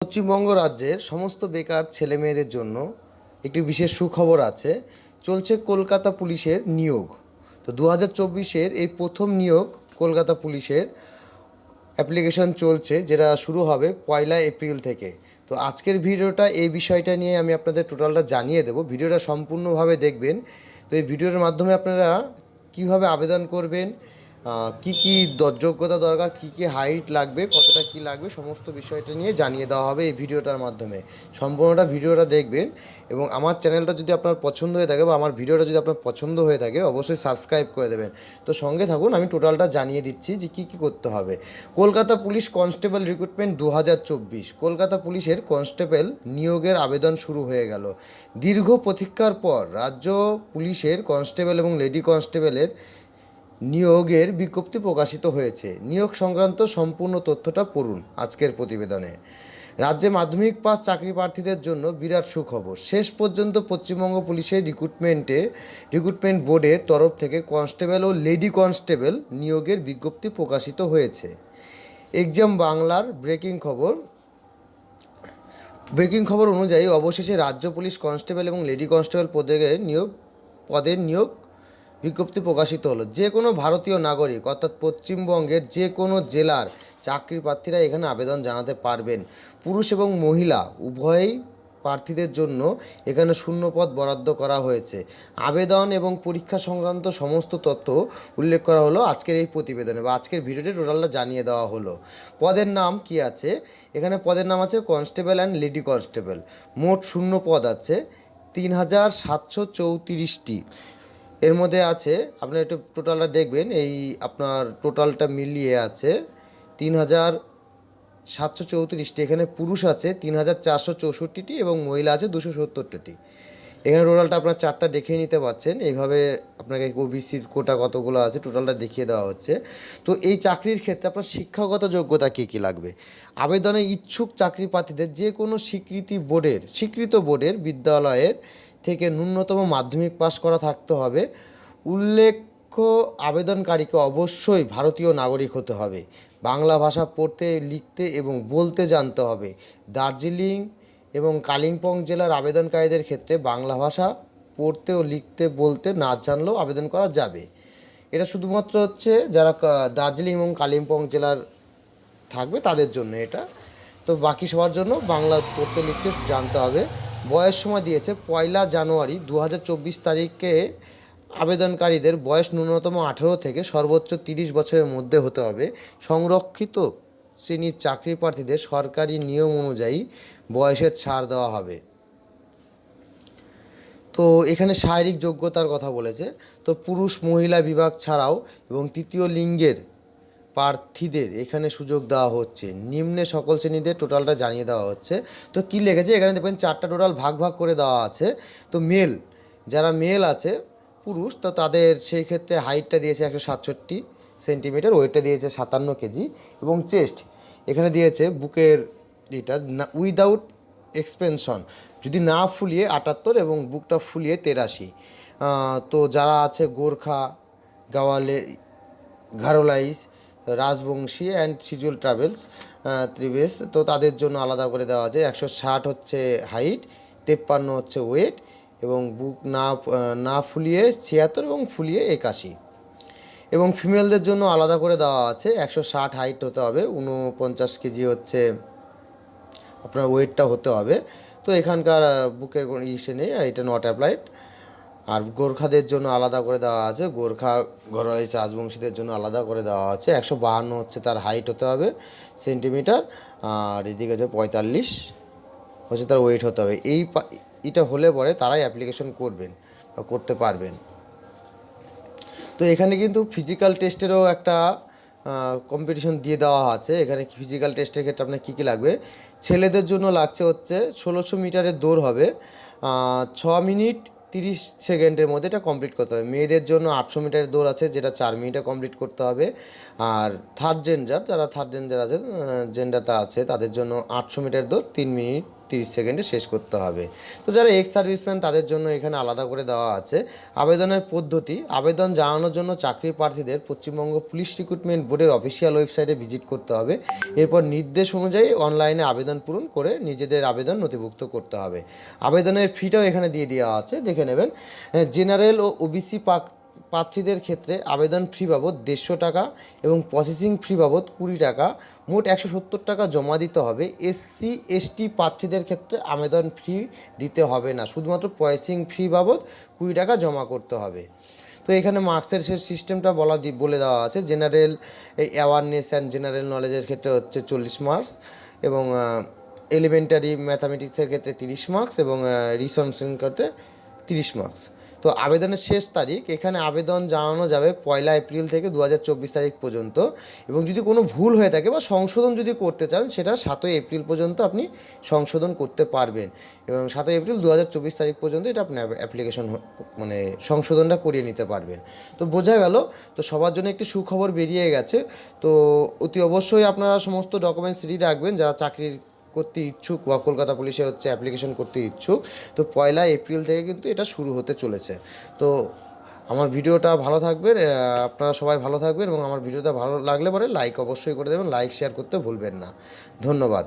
পশ্চিমবঙ্গ রাজ্যের সমস্ত বেকার ছেলেমেয়েদের জন্য একটি বিশেষ সুখবর আছে। চলছে কলকাতা পুলিশের নিয়োগ। তো 2024-এর এই প্রথম নিয়োগ কলকাতা পুলিশের অ্যাপ্লিকেশন চলছে, যেটা শুরু হবে 1 এপ্রিল থেকে। তো আজকের ভিডিওটা এই বিষয়টা নিয়ে আমি আপনাদের টোটালটা জানিয়ে দেবো। ভিডিওটা সম্পূর্ণভাবে দেখবেন। তো এই ভিডিওর মাধ্যমে আপনারা কীভাবে আবেদন করবেন, কি কি যোগ্যতা দরকার, কি কি হাইট লাগবে, কতটা কি লাগবে, সমস্ত বিষয়টা নিয়ে জানিয়ে দেওয়া হবে এই ভিডিওটার মাধ্যমে। সম্পূর্ণটা ভিডিওটা দেখবেন এবং আমার চ্যানেলটা যদি আপনার পছন্দ হয়ে থাকে বা আমার ভিডিওটা যদি আপনার পছন্দ হয়ে থাকে অবশ্যই সাবস্ক্রাইব করে দেবেন। তো সঙ্গে থাকুন, আমি টোটালটা জানিয়ে দিচ্ছি যে কী কী করতে হবে। Kolkata police constable recruitment 2024, Kolkata পুলিশের কনস্টেবল নিয়োগের আবেদন শুরু হয়ে গেল। দীর্ঘ প্রতীক্ষার পর রাজ্য পুলিশের কনস্টেবল এবং লেডি কনস্টেবলের নিয়োগের বিজ্ঞপ্তি প্রকাশিত হয়েছে। নিয়োগ সংক্রান্ত সম্পূর্ণ তথ্যটা পড়ুন আজকের প্রতিবেদনে। রাজ্যে মাধ্যমিক পাস চাকরি প্রার্থীদের জন্য বিরাট সুখবর। শেষ পর্যন্ত পশ্চিমবঙ্গ পুলিশের রিক্রুটমেন্ট বোর্ডের তরফ থেকে কনস্টেবল ও লেডি কনস্টেবল নিয়োগের বিজ্ঞপ্তি প্রকাশিত হয়েছে। এক্সাম বাংলার ব্রেকিং খবর অনুযায়ী অবশেষে রাজ্য পুলিশ কনস্টেবল এবং লেডি কনস্টেবল পদের নিয়োগ বিজ্ঞপ্তি প্রকাশিত হলো। যে কোনো ভারতীয় নাগরিক অর্থাৎ পশ্চিমবঙ্গের যে কোনো জেলার চাকরি প্রার্থীরা এখানে আবেদন জানাতে পারবেন। পুরুষ এবং মহিলা উভয়ই প্রার্থীদের জন্য এখানে শূন্য পদ বরাদ্দ করা হয়েছে। আবেদন এবং পরীক্ষা সংক্রান্ত সমস্ত তথ্য উল্লেখ করা হলো আজকের এই প্রতিবেদনে বা আজকের ভিডিওতে টোটালটা জানিয়ে দেওয়া হলো। পদের নাম কি আছে এখানে? পদের নাম আছে কনস্টেবল অ্যান্ড লেডি কনস্টেবল। মোট শূন্য পদ আছে 3734টি। এর মধ্যে আছে, আপনার একটু টোটালটা দেখবেন, এই আপনার টোটালটা মিলিয়ে আছে 3734টি। এখানে পুরুষ আছে 3464টি এবং মহিলা আছে 270টি। এখানে টোটালটা আপনার চারটা দেখিয়ে নিতে পারছেন। এইভাবে আপনাকে ওবিসির কোটা কতগুলো আছে টোটালটা দেখিয়ে দেওয়া হচ্ছে। তো এই চাকরির ক্ষেত্রে আপনার শিক্ষাগত যোগ্যতা কী কী লাগবে? আবেদনে ইচ্ছুক চাকরি প্রার্থীদের যে কোনো স্বীকৃত বোর্ডের বিদ্যালয়ের থেকে ন্যূনতম মাধ্যমিক পাস করা থাকতে হবে। উল্লেখ্য, আবেদনকারীকে অবশ্যই ভারতীয় নাগরিক হতে হবে। বাংলা ভাষা পড়তে, লিখতে এবং বলতে জানতে হবে। দার্জিলিং এবং কালিম্পং জেলার আবেদনকারীদের ক্ষেত্রে বাংলা ভাষা পড়তে ও লিখতে বলতে না জানলেও আবেদন করা যাবে। এটা শুধুমাত্র হচ্ছে যারা দার্জিলিং এবং কালিম্পং জেলার থাকবে তাদের জন্য এটা। তো বাকি সবার জন্য বাংলা পড়তে লিখতে জানতে হবে। বয়স সময় দিয়েছে 1 জানুয়ারি 2024 তারিখে। আবেদনকারীদের বয়স ন্যূনতম 18 থেকে সর্বোচ্চ 30 বছরের মধ্যে হতে হবে। সংরক্ষিত শ্রেণীর চাকরি প্রার্থীদের সরকারি নিয়ম অনুযায়ী বয়সের ছাড় দেওয়া হবে। তো এখানে শারীরিক যোগ্যতার কথা বলেছে। তো পুরুষ মহিলা বিভাগ ছাড়াও এবং তৃতীয় লিঙ্গের প্রার্থীদের এখানে সুযোগ দেওয়া হচ্ছে। নিম্নে সকল শ্রেণীদের টোটালটা জানিয়ে দেওয়া হচ্ছে। তো কী লিখেছে এখানে দেখবেন, চারটা টোটাল ভাগ করে দেওয়া আছে। তো যারা মেল আছে পুরুষ, তো তাদের সেই ক্ষেত্রে হাইটটা দিয়েছে 167 সেন্টিমিটার, ওয়েটটা দিয়েছে 57 কেজি এবং চেস্ট এখানে দিয়েছে বুকের এটা উইদাউট এক্সপেনশন, যদি না ফুলিয়ে 78 এবং বুকটা ফুলিয়ে 83। তো যারা আছে গোর্খা, ঘারোলাইজ, রাজবংশী অ্যান্ড সিজুয়াল ত্রিবেশ, তো তাদের জন্য আলাদা করে দেওয়া আছে। 160 হচ্ছে হাইট, 53 হচ্ছে ওয়েট এবং বুক না ফুলিয়ে 76 এবং ফুলিয়ে 81। এবং ফিমেলদের জন্য আলাদা করে দেওয়া আছে। 160 হাইট হতে হবে, 49 কেজি হচ্ছে আপনার ওয়েটটা হতে হবে। তো এখানকার বুকের কোনো ইস্যু নেই, এটা নট অ্যাপ্লাইড। আর গোর্খাদের জন্য আলাদা করে দেওয়া আছে, গোর্খা ঘরোয়াই রাজবংশীদের জন্য আলাদা করে দেওয়া আছে। 152 হচ্ছে তার হাইট হতে হবে সেন্টিমিটার, আর এদিকে হচ্ছে 45 হচ্ছে তার ওয়েট হতে হবে। এটা হলে পরে তারাই অ্যাপ্লিকেশন করবেন বা করতে পারবেন। তো এখানে কিন্তু ফিজিক্যাল টেস্টেরও একটা কম্পিটিশন দিয়ে দেওয়া আছে। এখানে ফিজিক্যাল টেস্টের ক্ষেত্রে আপনার কী কী লাগবে? ছেলেদের জন্য লাগছে হচ্ছে 1600 মিটারের দৌড় হবে, 6 মিনিট 30 সেকেন্ডের মধ্যে এটা কমপ্লিট করতে হবে। মেয়েদের জন্য 800 মিটারের দৌড় আছে, যেটা 4 মিনিটে কমপ্লিট করতে হবে। আর যারা থার্ড জেন্ডার আছে জেন্ডারটা আছে তাদের জন্য 800 মিটার দৌড় 3 মিনিট 30 সেকেন্ডে শেষ করতে হবে। তো যারা এক্স সার্ভিসম্যান তাদের জন্য এখানে আলাদা করে দেওয়া আছে আবেদনের পদ্ধতি। আবেদন জানানোর জন্য চাকরি প্রার্থীদের পশ্চিমবঙ্গ পুলিশ রিক্রুটমেন্ট বোর্ডের অফিসিয়াল ওয়েবসাইটে ভিজিট করতে হবে। এরপর নির্দেশ অনুযায়ী অনলাইনে আবেদন পূরণ করে নিজেদের আবেদন নথিভুক্ত করতে হবে। আবেদনের ফিটাও এখানে দিয়ে দেওয়া আছে, দেখে নেবেন। জেনারেল ও ওবিসি প্রার্থীদের ক্ষেত্রে আবেদন ফি বাবদ 150 টাকা এবং প্রসেসিং ফি বাবদ 20 টাকা, মোট 170 টাকা জমা দিতে হবে। এসসি এসটি প্রার্থীদের ক্ষেত্রে আবেদন ফি দিতে হবে না, শুধুমাত্র প্রসেসিং ফি বাবদ 20 টাকা জমা করতে হবে। তো এখানে মার্কসের সিস্টেমটা বলে দেওয়া আছে। জেনারেল অ্যাওয়ারনেস অ্যান্ড জেনারেল নলেজের ক্ষেত্রে হচ্ছে 40 মার্কস এবং এলিমেন্টারি ম্যাথামেটিক্সের ক্ষেত্রে 30 মার্কস এবং রিসোর্সিং ক্ষেত্রে 30 মার্কস। তো আবেদনের শেষ তারিখ, এখানে আবেদন জানানো যাবে 1 এপ্রিল থেকে 2024 তারিখ পর্যন্ত, এবং যদি কোনো ভুল হয়ে থাকে বা সংশোধন যদি করতে চান সেটা 7 এপ্রিল পর্যন্ত আপনি সংশোধন করতে পারবেন, এবং 7 এপ্রিল 2024 তারিখ পর্যন্ত এটা আপনি অ্যাপ্লিকেশন মানে সংশোধনটা করিয়ে নিতে পারবেন। তো বোঝা গেল। তো সবার জন্য একটি সুখবর বেরিয়ে গেছে। তো অতি অবশ্যই আপনারা সমস্ত ডকুমেন্টস রেডি রাখবেন যারা চাকরির করতে ইচ্ছুক বা কলকাতা পুলিশে হচ্ছে অ্যাপ্লিকেশন করতে ইচ্ছুক। তো 1 এপ্রিল থেকে কিন্তু এটা শুরু হতে চলেছে। তো আমার ভিডিওটা ভালো থাকবেন, আপনারা সবাই ভালো থাকবেন, এবং আমার ভিডিওটা ভালো লাগলে পরে লাইক অবশ্যই করে দেবেন, লাইক শেয়ার করতে ভুলবেন না। ধন্যবাদ।